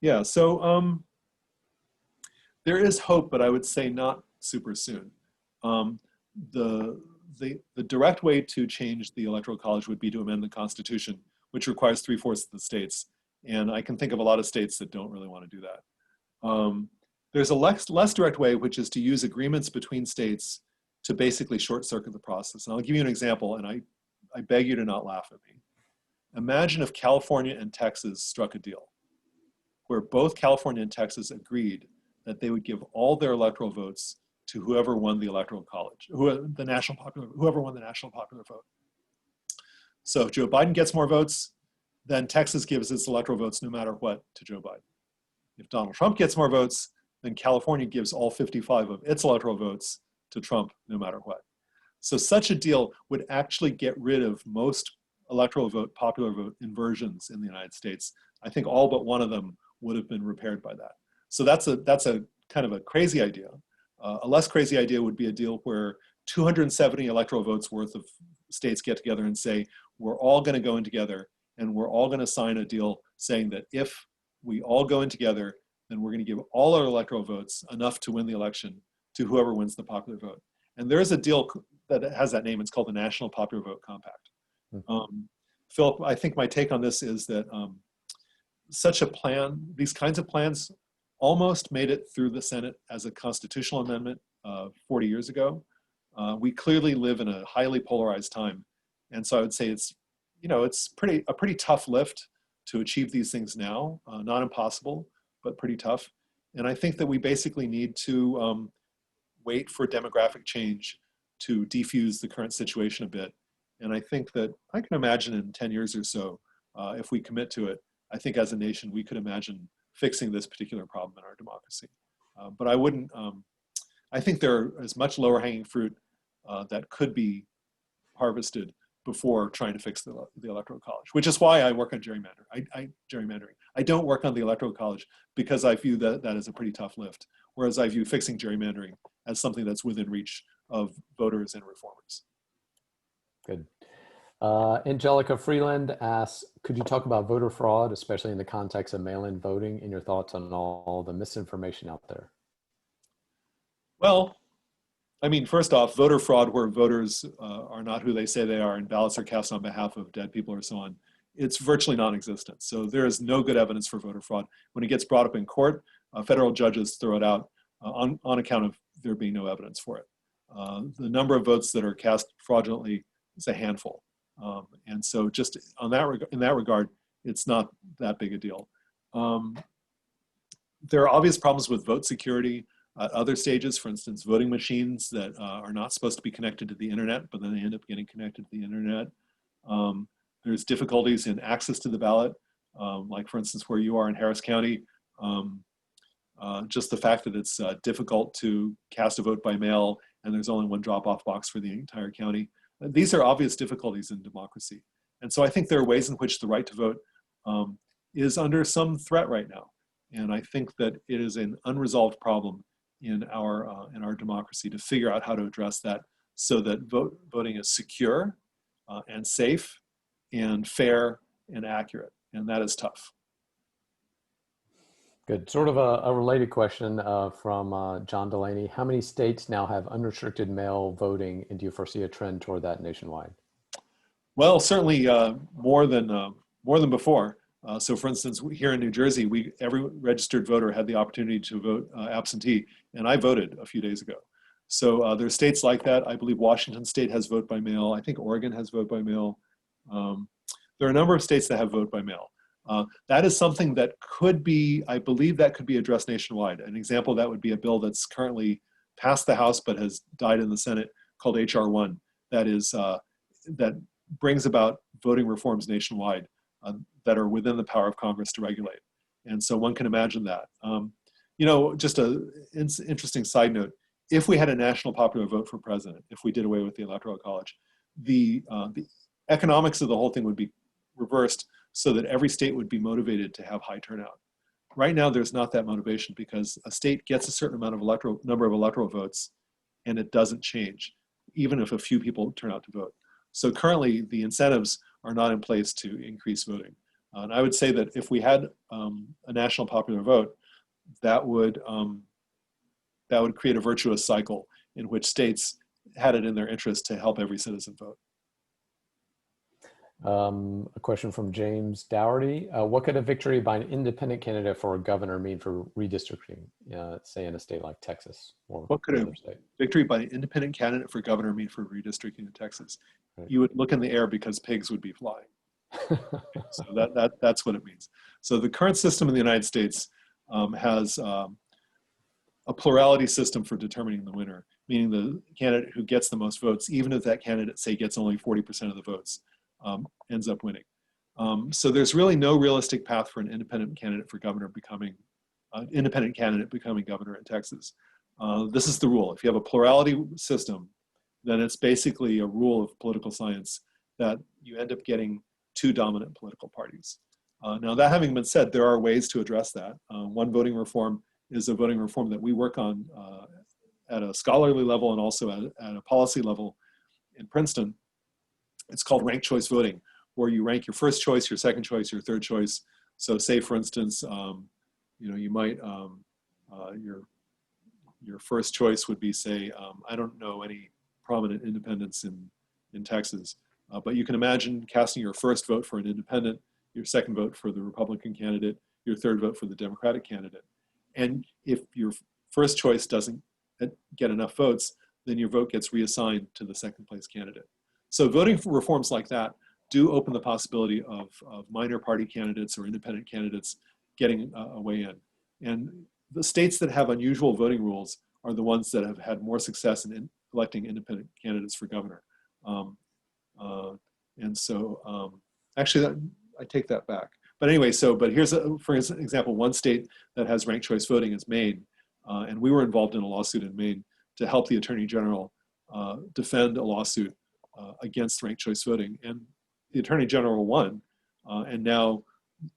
Yeah, so there is hope, but I would say not super soon. The direct way to change the Electoral College would be to amend the Constitution, which requires 3/4 of the states. And I can think of a lot of states that don't really want to do that. There's a less direct way, which is to use agreements between states to basically short circuit the process. And I'll give you an example, and I beg you to not laugh at me. Imagine if California and Texas struck a deal where both California and Texas agreed that they would give all their electoral votes to whoever won the Electoral College, whoever won the national popular vote. So if Joe Biden gets more votes, then Texas gives its electoral votes no matter what to Joe Biden. If Donald Trump gets more votes, then California gives all 55 of its electoral votes to Trump no matter what. So such a deal would actually get rid of most electoral vote, popular vote inversions in the United States. I think all but one of them would have been repaired by that. So that's a kind of a crazy idea. A less crazy idea would be a deal where 270 electoral votes worth of states get together and say, we're all going to go in together and we're all going to sign a deal saying that if we all go in together, then we're going to give all our electoral votes, enough to win the election, to whoever wins the popular vote. And there is a deal that has that name. It's called the National Popular Vote Compact. Philip, I think my take on this is that such a plan, these kinds of plans almost made it through the Senate as a constitutional amendment 40 years ago. We clearly live in a highly polarized time. And so I would say it's, it's a pretty tough lift to achieve these things now. Not impossible, but pretty tough. And I think that we basically need to wait for demographic change to defuse the current situation a bit. And I think that I can imagine in 10 years or so, if we commit to it, I think as a nation, we could imagine fixing this particular problem in our democracy. But I wouldn't, I think there is much lower hanging fruit that could be harvested before trying to fix the Electoral College, which is why I work on gerrymandering. I don't work on the Electoral College because I view that as a pretty tough lift, whereas I view fixing gerrymandering as something that's within reach of voters and reformers. Good. Angelica Freeland asks, could you talk about voter fraud, especially in the context of mail-in voting, and your thoughts on all the misinformation out there? Well, I mean, first off, voter fraud where voters are not who they say they are and ballots are cast on behalf of dead people or so on, it's virtually non-existent. So there is no good evidence for voter fraud. When it gets brought up in court, federal judges throw it out on account of there being no evidence for it. The number of votes that are cast fraudulently is a handful. And so just in that regard, it's not that big a deal. There are obvious problems with vote security at other stages, for instance, voting machines that are not supposed to be connected to the internet, but then they end up getting connected to the internet. There's difficulties in access to the ballot, like for instance, where you are in Harris County, just the fact that it's difficult to cast a vote by mail and there's only one drop-off box for the entire county. These are obvious difficulties in democracy. And so I think there are ways in which the right to vote is under some threat right now. And I think that it is an unresolved problem in our democracy to figure out how to address that so that voting is secure and safe and fair and accurate. And that is tough. Good. Sort of a related question from John Delaney. How many states now have unrestricted mail voting, and do you foresee a trend toward that nationwide? Well, certainly more than before. So for instance, here in New Jersey, every registered voter had the opportunity to vote absentee, and I voted a few days ago. So there are states like that. I believe Washington State has vote by mail. I think Oregon has vote by mail. There are a number of states that have vote by mail. That is something that could be, I believe that could be addressed nationwide. An example of that would be a bill that's currently passed the House but has died in the Senate called HR 1. That is, that brings about voting reforms nationwide that are within the power of Congress to regulate. And so one can imagine that. Just an interesting side note, if we had a national popular vote for president, if we did away with the Electoral College, the economics of the whole thing would be reversed so that every state would be motivated to have high turnout. right now there's not that motivation because a state gets a certain amount of number of electoral votes and it doesn't change, even if a few people turn out to vote. So currently the incentives are not in place to increase voting. And I would say that if we had a national popular vote, that would create a virtuous cycle in which states had it in their interest to help every citizen vote. A question from James Dougherty. What could a victory by an independent candidate for a governor mean for redistricting, say in a state like Texas or what could another a state? victory by an independent candidate for governor mean for redistricting in Texas? Right. You would look in the air because pigs would be flying. So that's what it means. So the current system in the United States has a plurality system for determining the winner, meaning the candidate who gets the most votes, even if that candidate, say, gets only 40% of the votes, ends up winning. So there's really no realistic path for an independent candidate for governor becoming governor in Texas. This is the rule. If you have a plurality system, then it's basically a rule of political science that you end up getting two dominant political parties. Now, that having been said, there are ways to address that. One voting reform is a voting reform that we work on at a scholarly level and also at a policy level in Princeton. It's called ranked choice voting, where you rank your first choice, your second choice, your third choice. So say, for instance, you might, your first choice would be, say, I don't know any prominent independents in Texas, but you can imagine casting your first vote for an independent, your second vote for the Republican candidate, your third vote for the Democratic candidate. And if your first choice doesn't get enough votes, then your vote gets reassigned to the second place candidate. So voting for reforms like that do open the possibility of minor party candidates or independent candidates getting a way in. And the states that have unusual voting rules are the ones that have had more success in electing independent candidates for governor. Actually, I take that back. But anyway, but here's, for example, one state that has ranked choice voting is Maine. And we were involved in a lawsuit in Maine to help the Attorney General defend a lawsuit against ranked choice voting. And the Attorney General won. And now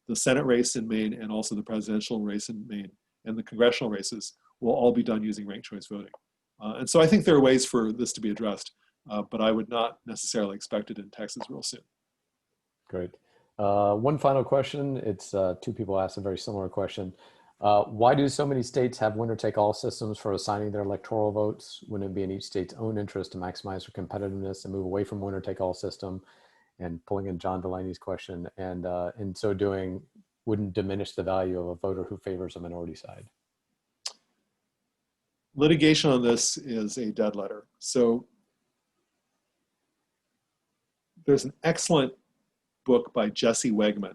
the Senate race in Maine and also the presidential race in Maine and the congressional races will all be done using ranked choice voting. And so I think there are ways for this to be addressed, but I would not necessarily expect it in Texas real soon. Great. One final question. It's two people asked a very similar question. Why do so many states have winner-take-all systems for assigning their electoral votes? Wouldn't it be in each state's own interest to maximize their competitiveness and move away from winner-take-all system? And pulling in John Delaney's question, and in so doing, wouldn't diminish the value of a voter who favors a minority side? Litigation on this is a dead letter. So there's an excellent book by Jesse Wegman,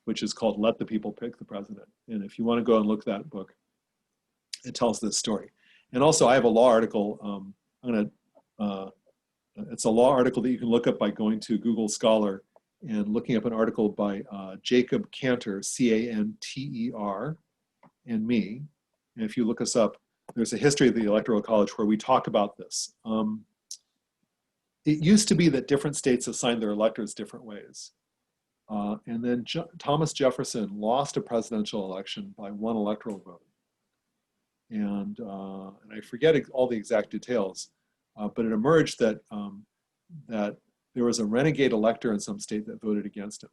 which is called Let the People Pick the President. And if you want to go and look that book, it tells this story. And also I have a law article. It's a law article that you can look up by going to Google Scholar and looking up an article by Jacob Cantor, C-A-N-T-E-R, and me. And if you look us up, there's a history of the Electoral College where we talk about this. It used to be that different states assigned their electors different ways. And then Thomas Jefferson lost a presidential election by one electoral vote. And I forget all the exact details, but it emerged that, that there was a renegade elector in some state that voted against him.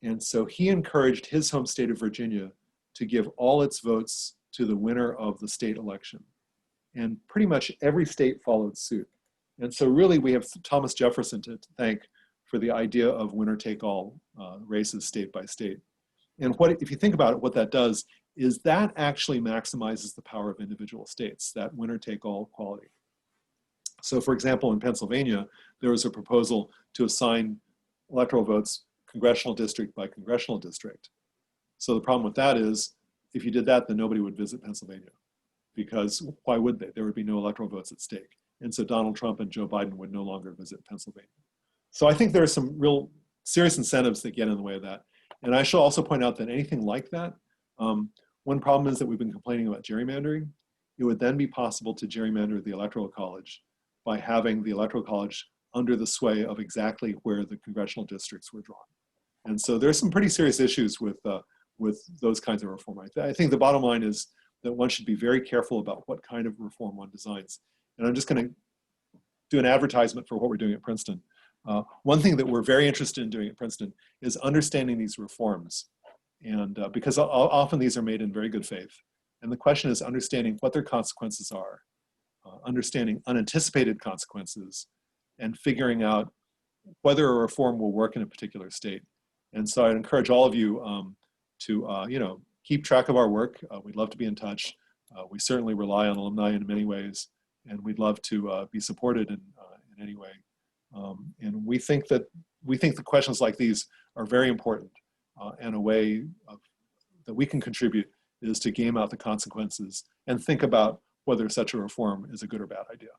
And so he encouraged his home state of Virginia to give all its votes to the winner of the state election. And pretty much every state followed suit. And so really we have Thomas Jefferson to thank for the idea of winner-take-all races state by state. And if you think about it, what that does is that actually maximizes the power of individual states, that winner-take-all quality. So for example, in Pennsylvania, there was a proposal to assign electoral votes congressional district by congressional district. So the problem with that is, if you did that, then nobody would visit Pennsylvania, because why would they? There would be no electoral votes at stake. And so Donald Trump and Joe Biden would no longer visit Pennsylvania. So I think there are some real serious incentives that get in the way of that. And I should also point out that anything like that, one problem is that we've been complaining about gerrymandering. It would then be possible to gerrymander the Electoral College by having the Electoral College under the sway of exactly where the congressional districts were drawn. And so there's some pretty serious issues with with those kinds of reform. I think the bottom line is that one should be very careful about what kind of reform one designs. And I'm just going to do an advertisement for what we're doing at Princeton. One thing that we're very interested in doing at Princeton is understanding these reforms. And because often these are made in very good faith. And the question is understanding what their consequences are, understanding unanticipated consequences, and figuring out whether a reform will work in a particular state. And so I'd encourage all of you to keep track of our work. We'd love to be in touch. We certainly rely on alumni in many ways, and we'd love to be supported in any way. And we think the questions like these are very important, and a way that we can contribute is to game out the consequences and think about whether such a reform is a good or bad idea.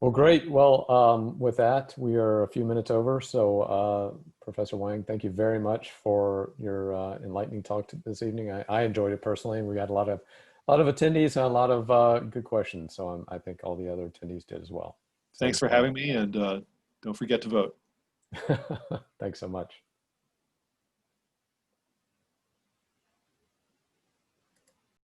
Well, great. Well, with that, we are a few minutes over. So Professor Wang, thank you very much for your enlightening talk this evening. I enjoyed it personally. We got a lot of attendees and a lot of good questions. So I think all the other attendees did as well. Thanks for having me, and don't forget to vote. Thanks so much.